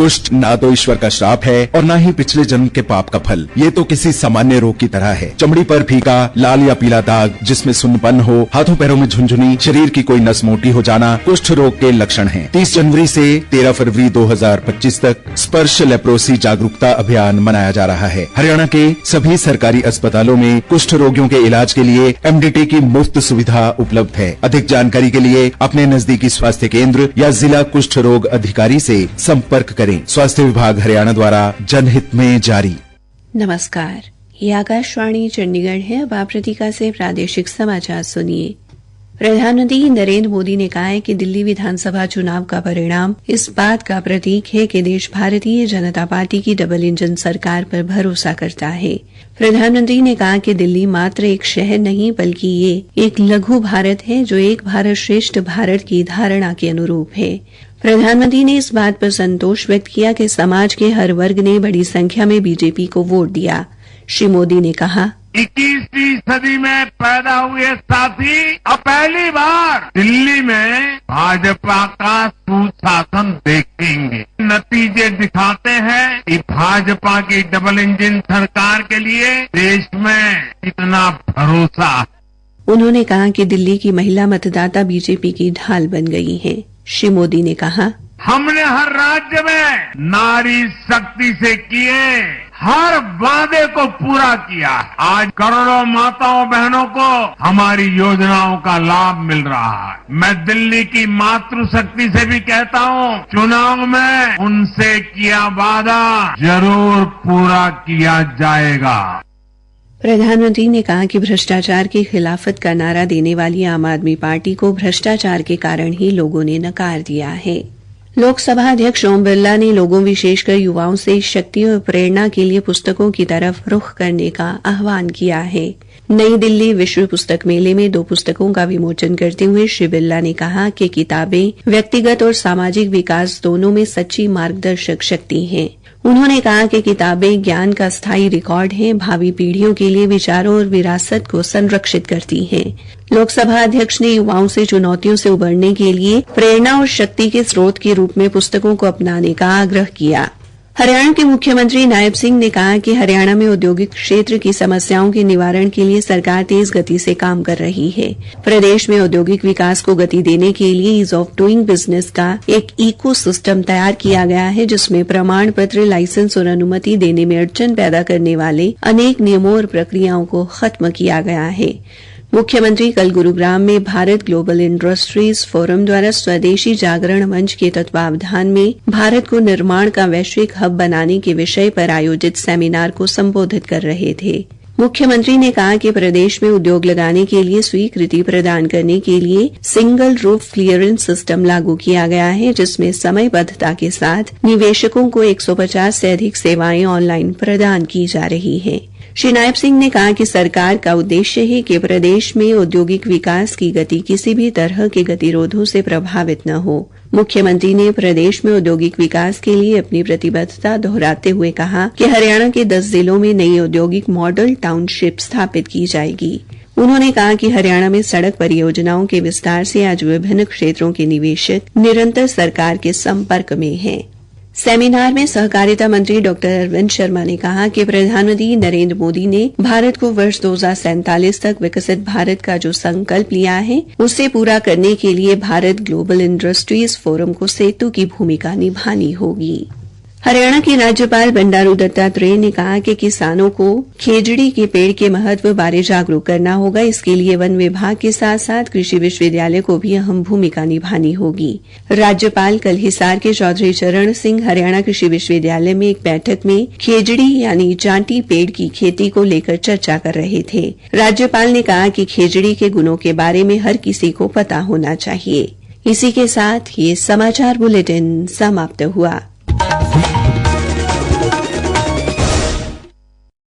कुष्ठ ना तो ईश्वर का श्राप है और ना ही पिछले जन्म के पाप का फल। ये तो किसी सामान्य रोग की तरह है। चमड़ी पर फीका लाल या पीला दाग, जिसमें सुन्नपन हो, हाथों पैरों में झुनझुनी, शरीर की कोई नस मोटी हो जाना कुष्ठ रोग के लक्षण हैं। 30 जनवरी से 13 फरवरी 2025 तक स्पर्श लेप्रोसी जागरूकता अभियान मनाया जा रहा है। हरियाणा के सभी सरकारी अस्पतालों में कुष्ठ रोगियों के इलाज के लिए MDT की मुफ्त सुविधा उपलब्ध है। अधिक जानकारी के लिए अपने नजदीकी स्वास्थ्य केंद्र या जिला कुष्ठ रोग अधिकारी से संपर्क करें। स्वास्थ्य विभाग हरियाणा द्वारा जनहित में जारी। नमस्कार, ये आकाशवाणी चंडीगढ़ है। अब आप रतिका से प्रादेशिक समाचार सुनिए। प्रधानमंत्री नरेंद्र मोदी ने कहा है कि दिल्ली विधानसभा चुनाव का परिणाम इस बात का प्रतीक है कि देश भारतीय जनता पार्टी की डबल इंजन सरकार पर भरोसा करता है। प्रधानमंत्री ने कहा कि दिल्ली मात्र एक शहर नहीं बल्कि ये एक लघु भारत है जो एक भारत श्रेष्ठ भारत की धारणा के अनुरूप है। प्रधानमंत्री ने इस बात पर संतोष व्यक्त किया कि समाज के हर वर्ग ने बड़ी संख्या में बीजेपी को वोट दिया। श्री मोदी ने कहा, 21वीं सदी में पैदा हुए साथी अब पहली बार दिल्ली में भाजपा का सुशासन देखेंगे। नतीजे दिखाते हैं कि भाजपा की डबल इंजन सरकार के लिए देश में कितना भरोसा है। उन्होंने कहा कि दिल्ली की महिला मतदाता बीजेपी की ढाल बन गई हैं। श्री मोदी ने कहा, हमने हर राज्य में नारी शक्ति से किए हर वादे को पूरा किया। आज करोड़ों माताओं बहनों को हमारी योजनाओं का लाभ मिल रहा है। मैं दिल्ली की मातृशक्ति से भी कहता हूँ, चुनाव में उनसे किया वादा जरूर पूरा किया जाएगा। प्रधानमंत्री ने कहा कि भ्रष्टाचार की खिलाफत का नारा देने वाली आम आदमी पार्टी को भ्रष्टाचार के कारण ही लोगों ने नकार दिया है। लोकसभा अध्यक्ष ओम बिरला ने लोगों विशेषकर युवाओं से शक्ति और प्रेरणा के लिए पुस्तकों की तरफ रुख करने का आह्वान किया है। नई दिल्ली विश्व पुस्तक मेले में 2 पुस्तकों का विमोचन करते हुए श्री बिरला ने कहा कि किताबें व्यक्तिगत और सामाजिक विकास दोनों में सच्ची मार्गदर्शक शक्ति हैं। उन्होंने कहा कि किताबें ज्ञान का स्थायी रिकॉर्ड हैं, भावी पीढ़ियों के लिए विचारों और विरासत को संरक्षित करती हैं। लोकसभा अध्यक्ष ने युवाओं से चुनौतियों से उबरने के लिए प्रेरणा और शक्ति के स्रोत के रूप में पुस्तकों को अपनाने का आग्रह किया। हरियाणा के मुख्यमंत्री नायब सिंह ने कहा कि हरियाणा में औद्योगिक क्षेत्र की समस्याओं के निवारण के लिए सरकार तेज गति से काम कर रही है। प्रदेश में औद्योगिक विकास को गति देने के लिए ईज ऑफ डूइंग बिजनेस का एक इको सिस्टम तैयार किया गया है, जिसमें प्रमाण पत्र, लाइसेंस और अनुमति देने में अड़चन पैदा करने वाले अनेक नियमों और प्रक्रियाओं को खत्म किया गया है। मुख्यमंत्री कल गुरुग्राम में भारत ग्लोबल इंडस्ट्रीज फोरम द्वारा स्वदेशी जागरण मंच के तत्वावधान में भारत को निर्माण का वैश्विक हब बनाने के विषय पर आयोजित सेमिनार को संबोधित कर रहे थे। मुख्यमंत्री ने कहा कि प्रदेश में उद्योग लगाने के लिए स्वीकृति प्रदान करने के लिए सिंगल रूफ क्लियरेंस सिस्टम लागू किया गया है, जिसमें समयबद्धता के साथ निवेशकों को 150 से अधिक सेवाएं ऑनलाइन प्रदान की जा रही हैं। श्री नायब सिंह ने कहा कि सरकार का उद्देश्य है कि प्रदेश में औद्योगिक विकास की गति किसी भी तरह के गतिरोधों से प्रभावित न हो। मुख्यमंत्री ने प्रदेश में औद्योगिक विकास के लिए अपनी प्रतिबद्धता दोहराते हुए कहा कि हरियाणा के 10 जिलों में नई औद्योगिक मॉडल टाउनशिप स्थापित की जाएगी। उन्होंने कहा कि हरियाणा में सड़क परियोजनाओं के विस्तार से आज विभिन्न क्षेत्रों के निवेशक निरंतर सरकार के संपर्क में हैं। सेमिनार में सहकारिता मंत्री डॉक्टर अरविंद शर्मा ने कहा कि प्रधानमंत्री नरेंद्र मोदी ने भारत को वर्ष 2047 तक विकसित भारत का जो संकल्प लिया है, उसे पूरा करने के लिए भारत ग्लोबल इंडस्ट्रीज फोरम को सेतु की भूमिका निभानी होगी। हरियाणा के राज्यपाल बंडारू दत्तात्रेय ने कहा कि किसानों को खेजड़ी के पेड़ के महत्व बारे जागरूक करना होगा। इसके लिए वन विभाग के साथ साथ कृषि विश्वविद्यालय को भी अहम भूमिका निभानी होगी। राज्यपाल कल हिसार के चौधरी चरण सिंह हरियाणा कृषि विश्वविद्यालय में एक बैठक में खेजड़ी यानी जांटी पेड़ की खेती को लेकर चर्चा कर रहे थे। राज्यपाल ने कहा कि खेजड़ी के गुणों के बारे में हर किसी को पता होना चाहिए। इसी के साथ ये समाचार बुलेटिन समाप्त हुआ।